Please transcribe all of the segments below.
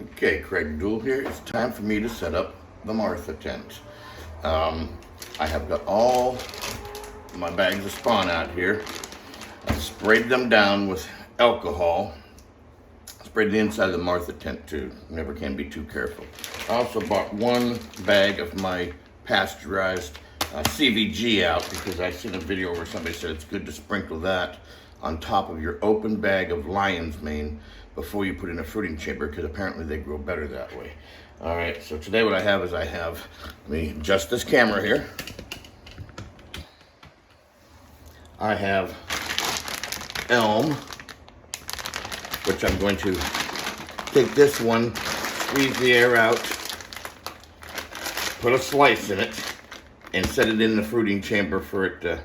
Okay, Craig Dool here. It's time for me to set up the Martha tent. I have got all my bags of spawn out here. I sprayed them down with alcohol. Sprayed the inside of the Martha tent too. Never can be too careful. I also bought one bag of my pasteurized CVG out because I seen a video where somebody said it's good to sprinkle that on top of your open bag of lion's mane before you put in a fruiting chamber, because apparently they grow better that way. All right, so today what I have is let me adjust this camera here. I have elm, which I'm going to take this one, squeeze the air out, put a slice in it, and set it in the fruiting chamber for it to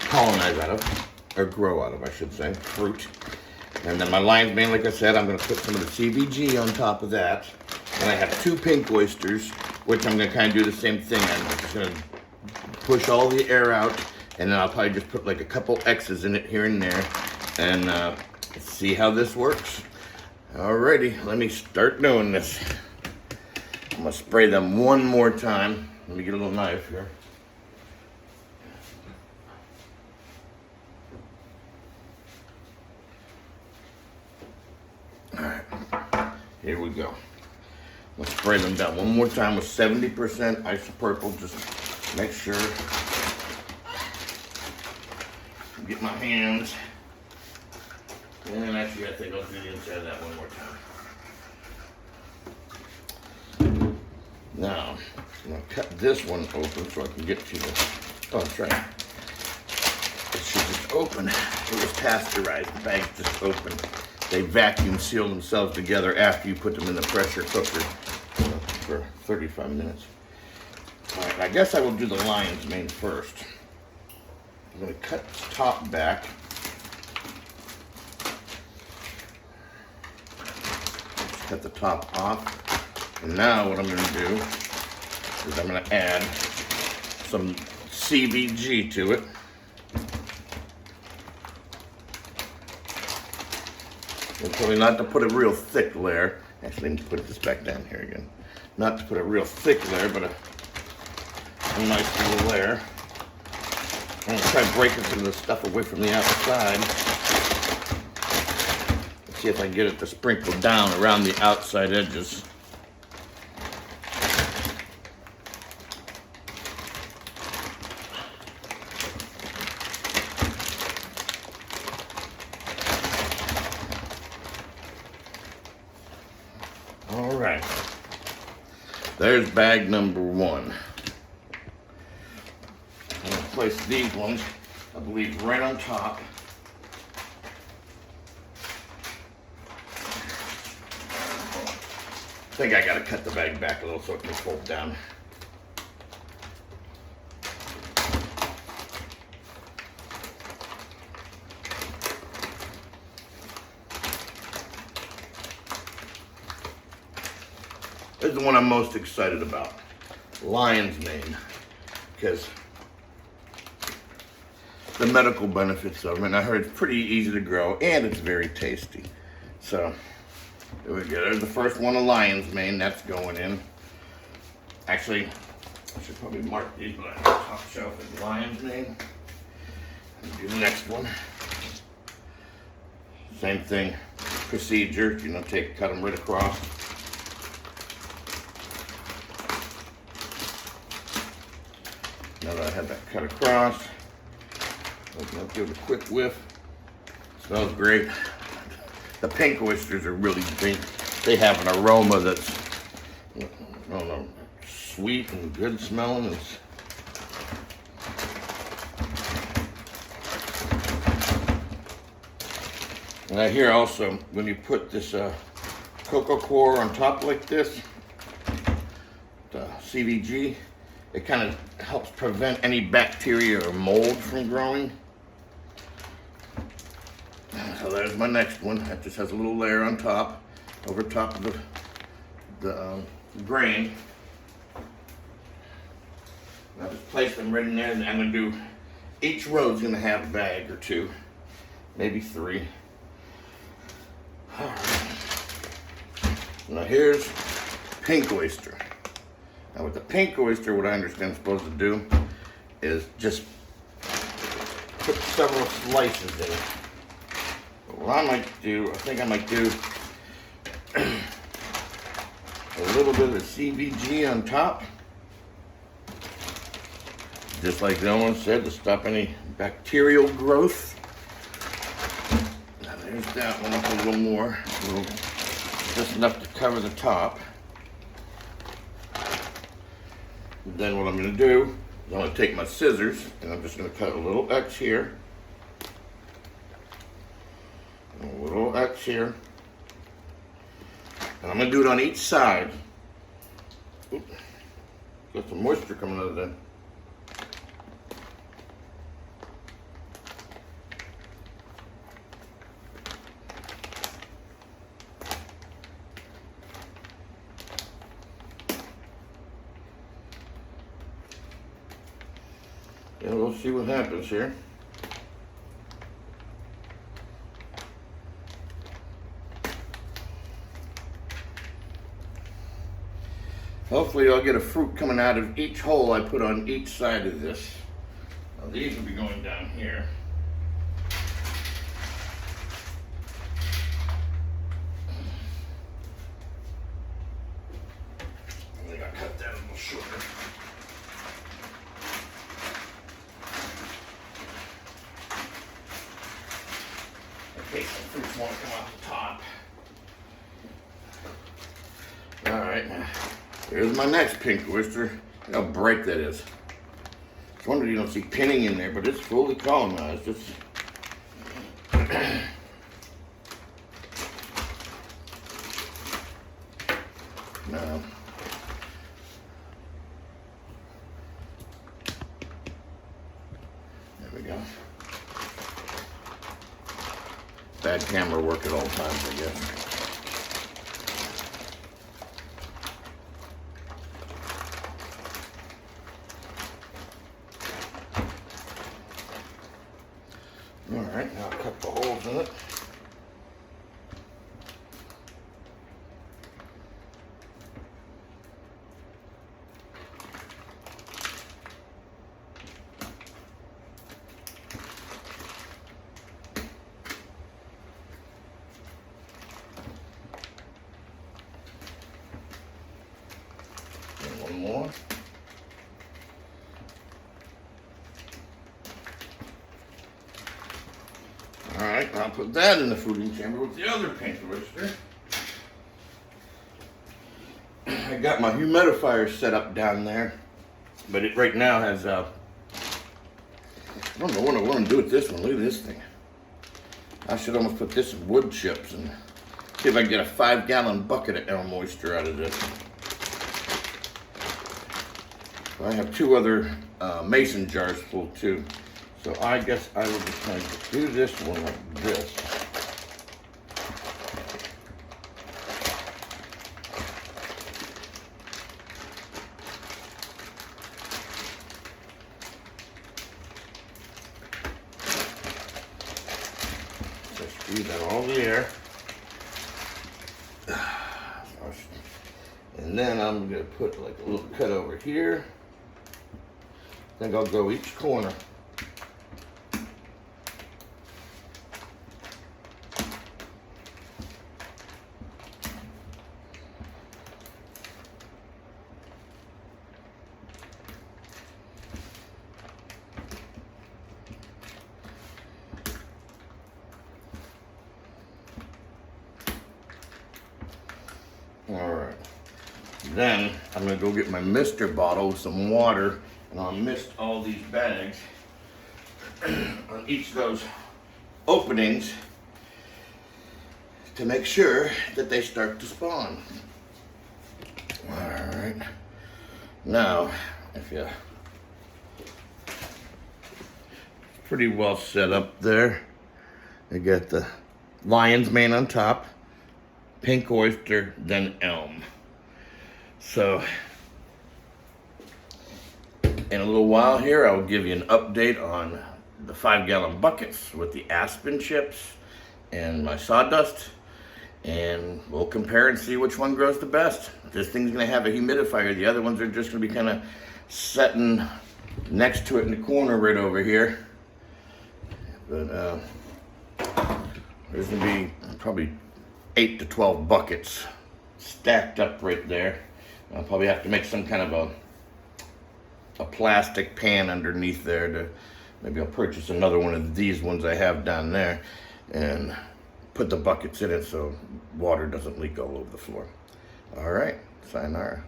colonize out of, or grow out of, I should say, fruit. And then my lion's mane, like I said, I'm going to put some of the CVG on top of that. And I have 2 pink oysters, which I'm going to kind of do the same thing. I'm just going to push all the air out, and then I'll probably just put like a couple X's in it here and there, and see how this works. Alrighty, let me start doing this. I'm going to spray them one more time. Let me get a little knife here. Alright, here we go. Let's spray them down one more time with 70% isopurple. Just make sure. Get my hands. And actually, I think I'll do the inside of that one more time. Now, I'm going to cut this one open so I can get to the. Oh, that's right. It should just open. It was pasteurized. The bag's just opened. They vacuum seal themselves together after you put them in the pressure cooker for 35 minutes. All right, I guess I will do the lion's mane first. I'm going to cut the top back. Just cut the top off. And now what I'm going to do is I'm going to add some CVG to it. And probably not to put a real thick layer. Actually, let me put this back down here again. Not to put a real thick layer, but a nice little layer. I'm going to try breaking some of the stuff away from the outside. Let's see if I can get it to sprinkle down around the outside edges. All right. There's bag number 1. Place these ones, I believe, right on top. I think I gotta cut the bag back a little so it can fold down. This is the one I'm most excited about, lion's mane, because the medical benefits of them, and I heard it's pretty easy to grow and it's very tasty. So there we go. There's the first one of lion's mane. That's going in. Actually, I should probably mark these, but I have the top shelf is lion's mane. Do the next one. Same thing, procedure. You know, cut them right across. Now that I have that cut across, I'll give it a quick whiff. Smells great. The pink oysters are really pink. They have an aroma that's, I don't know, sweet and good smelling. It's, and I hear also when you put this cocoa coir on top like this, the CVG, it kind of helps prevent any bacteria or mold from growing. So there's my next one. That just has a little layer on top, over top of the grain. I'll just place them right in there, and I'm going to do, each row's going to have a bag or 2, maybe 3. All right. Now here's pink oyster. Now with the pink oyster, what I understand I'm supposed to do is just put several slices in it. But what I might do, I think I might do a little bit of CBG on top. Just like the one said, to stop any bacterial growth. Now there's that one, up a little more. Just enough to cover the top. Then what I'm going to do is I'm going to take my scissors and I'm just going to cut a little X here. A little X here. And I'm going to do it on each side. Oops. Got some moisture coming out of there. And we'll see what happens here. Hopefully I'll get a fruit coming out of each hole I put on each side of this. Now these will be going down here. I think I cut that a little shorter. In case some fruits won't come off the top. Alright, now here's my next pink oyster. Look how bright that is. It's wonder you don't see pinning in there, but it's fully colonized. It's now there we go. Bad camera work at all times, I guess. Alright, now I'll cut the holes in it. And one more. Alright, I'll put that in the fooding chamber with the other pink oyster. I got my humidifier set up down there, but it right now has, I don't know what I want to do with this one. Look at this thing. I should almost put this in wood chips and see if I can get a 5-gallon bucket of elm oyster out of this. I have 2 other mason jars full too. So I guess I will just kind of do this one like this. Just squeeze out all the air. And then I'm going to put like a little cut over here. I think I'll go each corner. Alright, then I'm going to go get my mister bottle with some water, and I'll mist all these bags on each of those openings to make sure that they start to spawn. Alright, now if you pretty well set up there, I got the lion's mane on top, pink oyster, then elm. So in a little while here, I'll give you an update on the 5-gallon buckets with the aspen chips and my sawdust. and we'll compare and see which one grows the best. This thing's gonna have a humidifier. The other ones are just gonna be kind of sitting next to it in the corner right over here. But there's gonna be probably 8 to 12 buckets stacked up right there. I'll probably have to make some kind of a plastic pan underneath there to, maybe I'll purchase another one of these ones I have down there and put the buckets in it so water doesn't leak all over the floor. All right, sayonara.